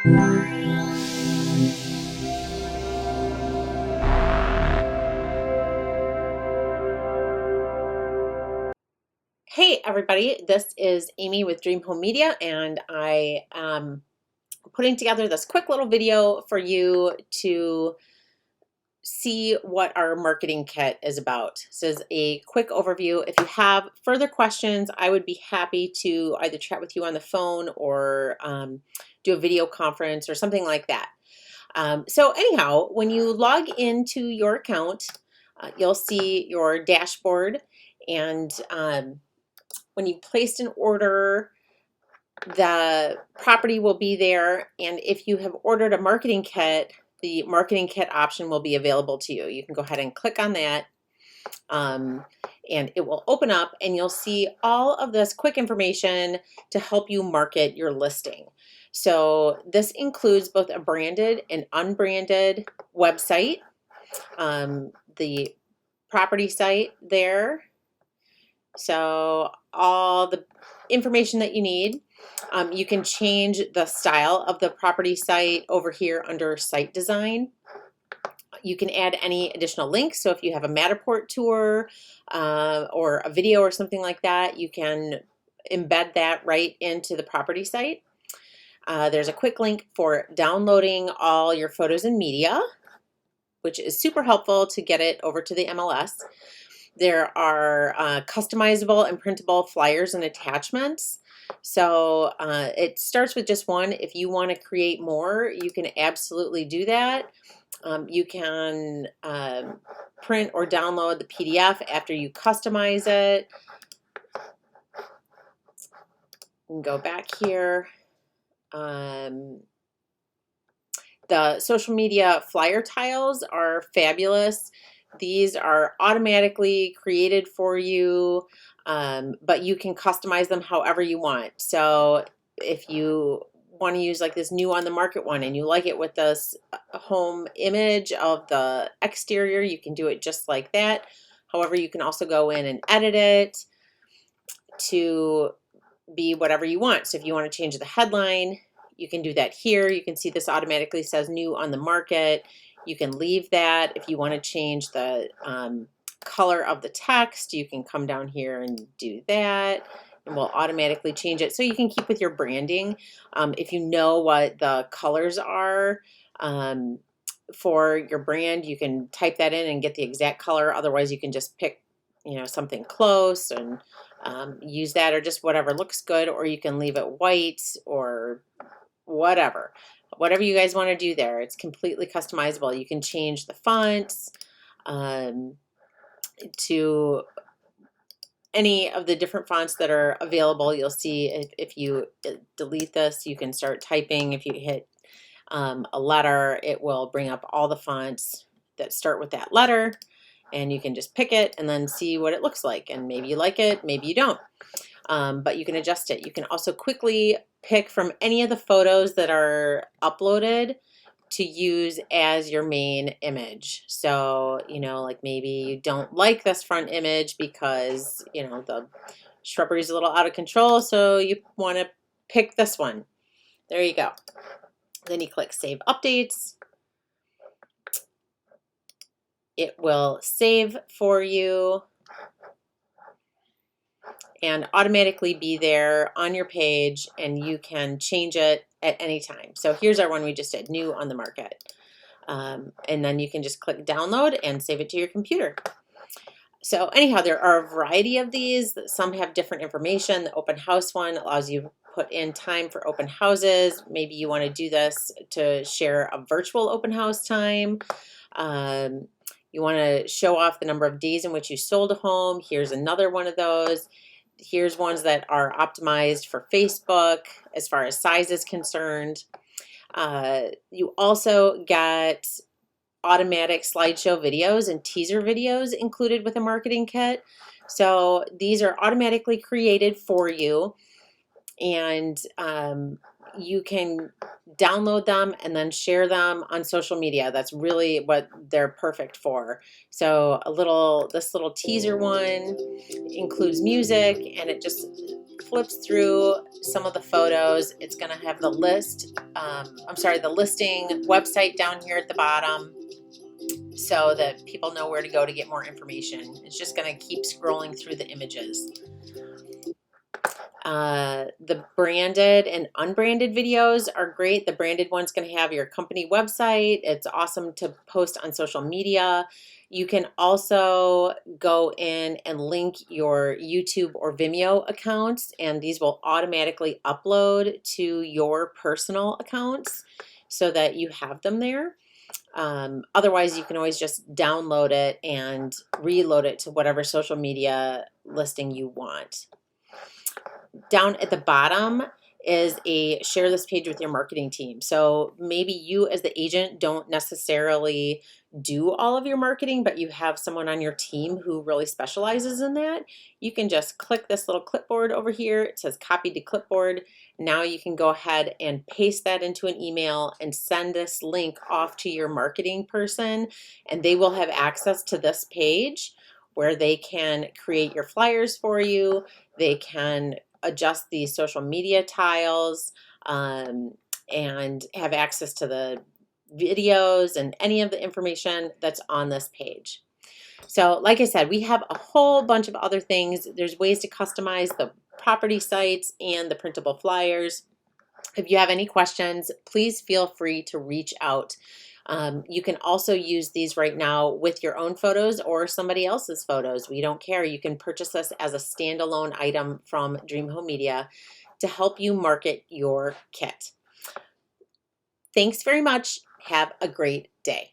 Hey everybody, this is Amy with Dream Home Media, and I am putting together this quick little video for you to see what our marketing kit is about. This is a quick overview. If you have further questions, I would be happy to either chat with you on the phone or do a video conference or something like that. So anyhow, when you log into your account, you'll see your dashboard, and when you've placed an order, the property will be there. And if you have ordered a marketing kit, the marketing kit option will be available to you. You can go ahead and click on that, and it will open up, and you'll see all of this quick information to help you market your listing. So this includes both a branded and unbranded website, the property site there. So all the information that you need. You can change the style of the property site over here under site design. You can add any additional links. So if you have a Matterport tour or a video or something like that, you can embed that right into the property site. There's a quick link for downloading all your photos and media, which is super helpful to get it over to the MLS. There are customizable and printable flyers and attachments. So it starts with just one. If you want to create more, you can absolutely do that. You can print or download the PDF after you customize it. You can go back here. The social media flyer tiles are fabulous. These are automatically created for you, but you can customize them however you want. So if you want to use like this new on the market one and you like it with this home image of the exterior, you can do it just like that. However, you can also go in and edit it to be whatever you want. So if you want to change the headline, you can do that here. You can see this automatically says new on the market. You can leave that. If you want to change the color of the text, you can come down here and do that, and we'll automatically change it. So you can keep with your branding. If you know what the colors are for your brand, you can type that in and get the exact color. Otherwise, you can just pick, something close and use that, or just whatever looks good, or you can leave it white or whatever you guys want to do there. It's completely customizable. You can change the fonts to any of the different fonts that are available. You'll see if you delete this, you can start typing. If you hit a letter, it will bring up all the fonts that start with that letter, and you can just pick it and then see what it looks like. And maybe you like it, maybe you don't. But you can adjust it. You can also quickly pick from any of the photos that are uploaded to use as your main image. So, like maybe you don't like this front image because, the shrubbery is a little out of control, so you want to pick this one. There you go. Then you click Save Updates. It will save for you and automatically be there on your page, and you can change it at any time. So here's our one we just did, new on the market. And then you can just click download and save it to your computer. So anyhow, there are a variety of these. Some have different information. The open house one allows you to put in time for open houses. Maybe you want to do this to share a virtual open house time. You want to show off the number of days in which you sold a home. Here's another one of those. Here's ones that are optimized for Facebook as far as size is concerned. You also get automatic slideshow videos and teaser videos included with a marketing kit. So these are automatically created for you, and you can download them and then share them on social media. That's really what they're perfect for. So this little teaser one includes music, and it just flips through some of the photos. It's going to have the the listing website down here at the bottom so that people know where to go to get more information. It's just going to keep scrolling through the images. The branded and unbranded videos are great. The branded one's going to have your company website. It's awesome to post on social media. You can also go in and link your YouTube or Vimeo accounts, and these will automatically upload to your personal accounts so that you have them there. Otherwise, you can always just download it and reload it to whatever social media listing you want. Down at the bottom is a share this page with your marketing team. So maybe you as the agent don't necessarily do all of your marketing, but you have someone on your team who really specializes in that. You can just click this little clipboard over here. It says copy to clipboard. Now you can go ahead and paste that into an email and send this link off to your marketing person, and they will have access to this page where they can create your flyers for you. They can adjust these social media tiles and have access to the videos and any of the information that's on this page. So like I said, we have a whole bunch of other things. There's ways to customize the property sites and the printable flyers. If you have any questions, please feel free to reach out. You can also use these right now with your own photos or somebody else's photos. We don't care. You can purchase this as a standalone item from Dream Home Media to help you market your kit. Thanks very much. Have a great day.